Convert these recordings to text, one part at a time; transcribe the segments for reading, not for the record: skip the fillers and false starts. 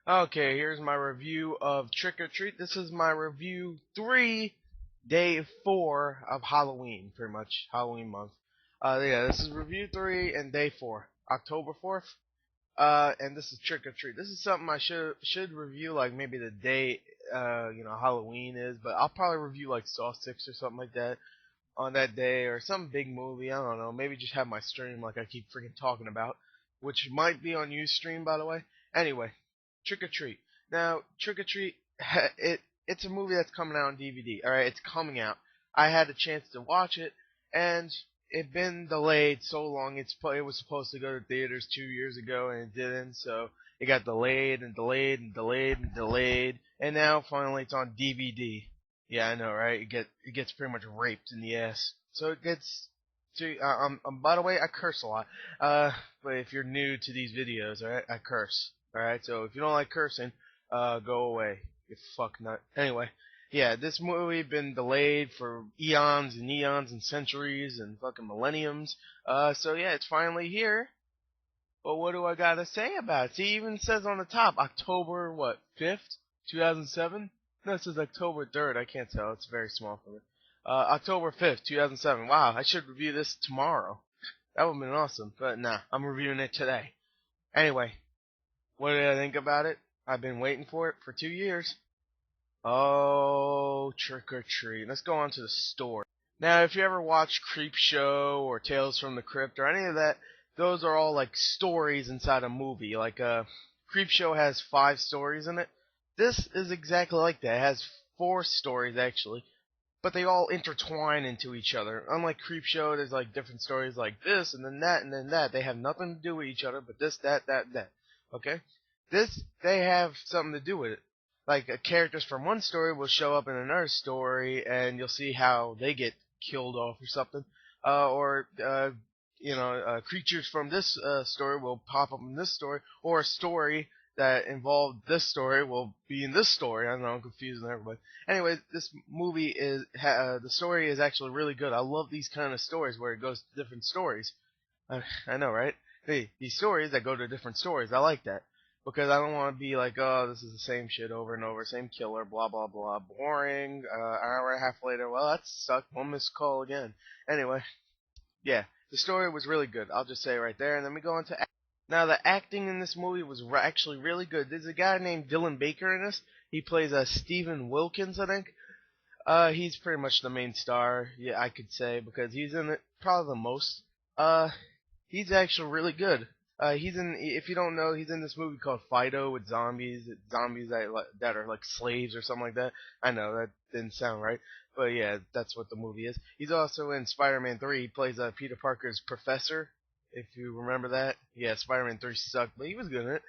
Okay, here's my review of Trick or Treat. This is my review 3, day 4 of Halloween, pretty much Halloween month. Yeah, this is review 3 and day 4, October 4th. And this is Trick or Treat. This is something I should review like maybe the day Halloween is, but I'll probably review like Saw 6 or something like that on that day, or some big movie. I don't know. Maybe just have my stream like I keep freaking talking about, which might be on Ustream, by the way. Anyway, Trick or Treat. Now, Trick or Treat, it's a movie that's coming out on DVD. All right, it's coming out. I had a chance to watch it, and it been delayed so long. It was supposed to go to theaters 2 years ago, and it didn't. So it got delayed and delayed and delayed and delayed, and now finally it's on DVD. Yeah, I know, right? It gets pretty much raped in the ass. So it gets to by the way, I curse a lot. But if you're new to these videos, alright, I curse. Alright, so if you don't like cursing, go away. You fuck nut. Anyway, yeah, this movie been delayed for eons and eons and centuries and fucking millenniums. So yeah, it's finally here. But what do I gotta say about it? See, it even says on the top, October, what, 5th, 2007? No, it says October 3rd. I can't tell. It's very small for me. October 5th, 2007. Wow, I should review this tomorrow. That would have been awesome. But nah, I'm reviewing it today. Anyway, what did I think about it? I've been waiting for it for 2 years. Oh, Trick or Treat. Let's go on to the story. Now, if you ever watch Creep Show or Tales from the Crypt or any of that, those are all like stories inside a movie. Like Creep Show has 5 stories in it. This is exactly like that. It has 4 stories actually, but they all intertwine into each other. Unlike Creep Show, there's like different stories like this and then that and then that. They have nothing to do with each other, but this, that. Okay? This, they have something to do with it. Like characters from one story will show up in another story, and you'll see how they get killed off or something. Or creatures from this story will pop up in this story, or a story that involved this story will be in this story. I don't know, I'm confusing everybody. Anyway, this movie the story is actually really good. I love these kind of stories where it goes to different stories. I know, right? Hey, these stories that go to different stories, I like that because I don't want to be like, oh, this is the same shit over and over, same killer, blah blah blah, boring. Hour and a half later, well, that sucked. One missed call again. Anyway, yeah, the story was really good. I'll just say it right there, and then we go into. Now, the acting in this movie was actually really good. There's a guy named Dylan Baker in this. He plays Stephen Wilkins, I think. He's pretty much the main star, yeah, I could say, because he's in it probably the most. Uh, he's actually really good. If you don't know, he's in this movie called Fido with zombies that are like slaves or something like that. I know that didn't sound right, but yeah, that's what the movie is. He's also in Spider-Man 3. He plays Peter Parker's professor. If you remember that, yeah, Spider-Man 3 sucked, but he was good in it.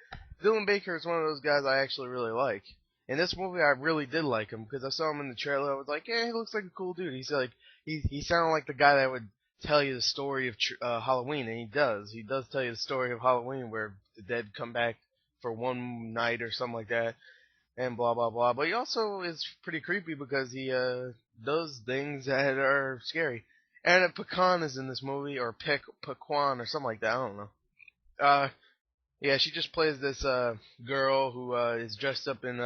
Dylan Baker is one of those guys I actually really like. In this movie, I really did like him because I saw him in the trailer. I was like, yeah, he looks like a cool dude. He's like, he sounded like the guy that would tell you the story of Halloween, and he does. He does tell you the story of Halloween, where the dead come back for one night or something like that, and blah blah blah. But he also is pretty creepy because he does things that are scary. Anna Paquin is in this movie, or Paquan or something like that. I don't know. Uh, yeah, she just plays this girl who is dressed up in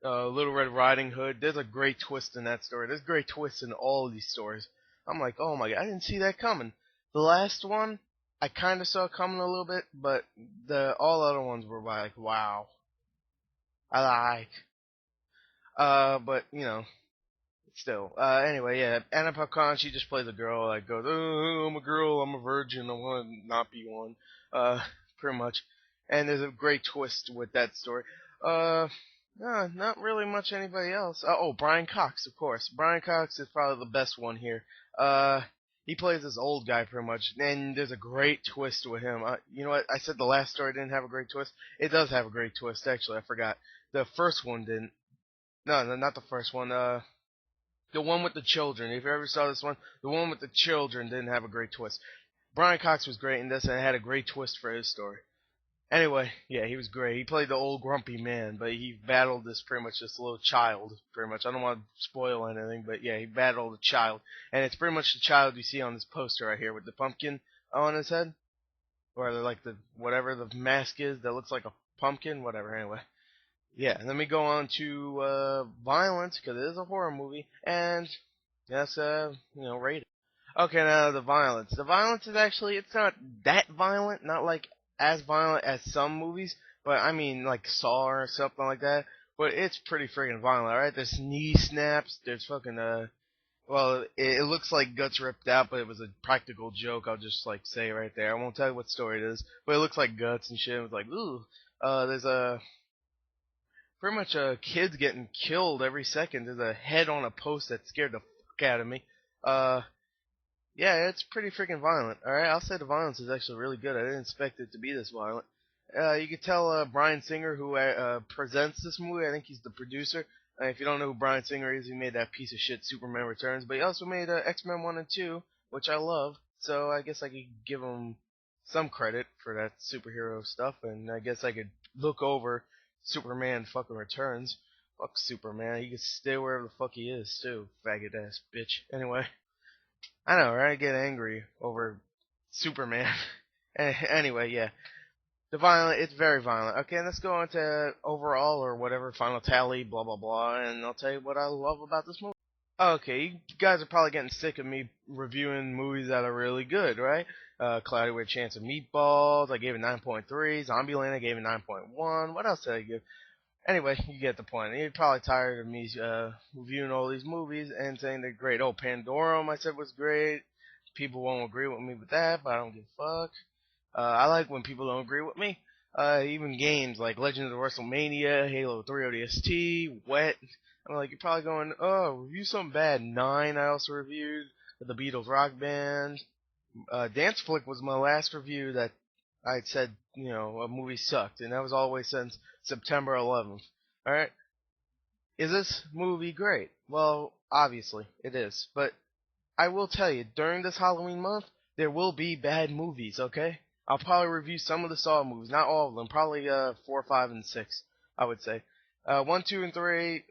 Little Red Riding Hood. There's a great twist in that story. There's great twists in all of these stories. I'm like, oh my god, I didn't see that coming. The last one, I kind of saw coming a little bit, but the all other ones were like, wow, I like. But you know, still. Anyway, yeah, Anna Paquin, she just plays a girl that goes, oh, I'm a girl, I'm a virgin, I want to not be one. Uh, pretty much. And there's a great twist with that story. No, not really much anybody else. Brian Cox, of course. Brian Cox is probably the best one here. Uh, he plays this old guy pretty much, and there's a great twist with him. You know what? I said the last story didn't have a great twist. It does have a great twist, actually. I forgot. The first one didn't. No, not the first one. The one with the children. If you ever saw this one, the one with the children didn't have a great twist. Brian Cox was great in this, and it had a great twist for his story. Anyway, yeah, he was great. He played the old grumpy man, but he battled this little child, pretty much. I don't want to spoil anything, but yeah, he battled a child. And it's pretty much the child you see on this poster right here with the pumpkin on his head. Or like whatever the mask is that looks like a pumpkin, whatever. Anyway, yeah. And then we go on to violence because it is a horror movie, and that's rated. Okay, now the violence. The violence is actually it's not that violent, not like as violent as some movies, but I mean like Saw or something like that. But it's pretty freaking violent, alright? There's knee snaps, there's fucking well, it looks like guts ripped out, but it was a practical joke. I'll just like say right there. I won't tell you what story it is, but it looks like guts and shit. It was like, ooh, there's a pretty much kids getting killed every second. There's a head on a post that scared the fuck out of me. Uh, yeah, it's pretty freaking violent. All right, I'll say the violence is actually really good. I didn't expect it to be this violent. You could tell Bryan Singer, who presents this movie. I think he's the producer. If you don't know who Bryan Singer is, he made that piece of shit Superman Returns, but he also made X-Men 1 and 2, which I love. So I guess I could give him some credit for that superhero stuff, and I guess I could look over Superman fucking Returns. Fuck Superman. He can stay wherever the fuck he is, too. Faggot ass bitch. Anyway. I know, right? I get angry over Superman. Anyway, yeah. It's very violent. Okay, let's go on to overall or whatever, final tally, blah, blah, blah, and I'll tell you what I love about this movie. Okay, you guys are probably getting sick of me reviewing movies that are really good, right? Cloudy with a Chance of Meatballs, I gave it 9.3. Zombieland, I gave it 9.1. What else did I give? Anyway, you get the point. You're probably tired of me reviewing all these movies and saying they're great. Oh, Pandorum, I said was great. People won't agree with me with that, but I don't give a fuck. I like when people don't agree with me. Even games like Legends of WrestleMania, Halo 3 ODST, Wet. I'm like, you're probably going, oh, review something bad. 9 I also reviewed. The Beatles Rock Band. Dance Flick was my last review that I said, a movie sucked, and that was all the way since September 11th. Alright? Is this movie great? Well, obviously, it is. But I will tell you, during this Halloween month, there will be bad movies, okay? I'll probably review some of the Saw movies, not all of them, probably 4, 5, and 6, I would say. 1, 2, and 3,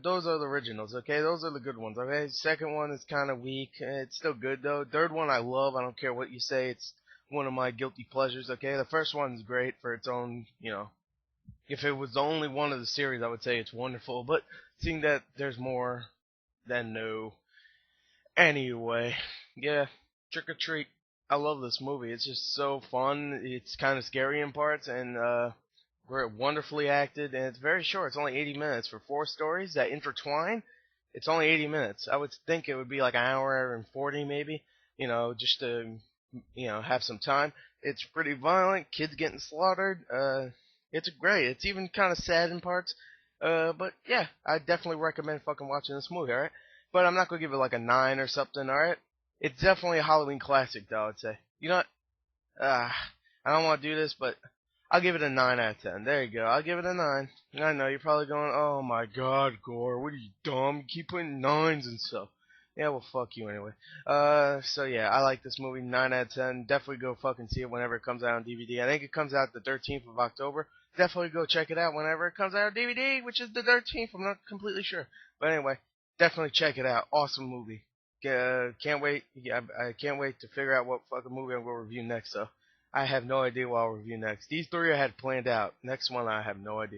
those are the originals, okay? Those are the good ones, okay? Second one is kind of weak. It's still good, though. Third one I love. I don't care what you say. It's one of my guilty pleasures, okay? The first one's great for its own, If it was the only one of the series, I would say it's wonderful. But seeing that there's more, then no. Anyway, yeah, Trick or Treat. I love this movie. It's just so fun. It's kind of scary in parts, and we're wonderfully acted, and it's very short. It's only 80 minutes for 4 stories that intertwine. It's only 80 minutes. I would think it would be like an hour and 40 maybe, just to, have some time. It's pretty violent. Kids getting slaughtered. It's great. It's even kind of sad in parts. But yeah, I definitely recommend fucking watching this movie, alright? But I'm not gonna give it like a 9 or something, alright? It's definitely a Halloween classic, though, I'd say. You know what? I don't want to do this, but I'll give it a 9 out of 10. There you go. I'll give it a 9. I know, you're probably going, oh my god, Gore, what are you, dumb? You keep putting 9s and stuff. Yeah, well, fuck you anyway. So yeah, I like this movie, 9 out of 10. Definitely go fucking see it whenever it comes out on DVD. I think it comes out the 13th of October. Definitely go check it out whenever it comes out on DVD, which is the 13th. I'm not completely sure. But anyway, definitely check it out. Awesome movie. Can't wait. Yeah, I can't wait to figure out what fucking movie I'm going to review next, so I have no idea what I'll review next. These 3 I had planned out. Next one, I have no idea.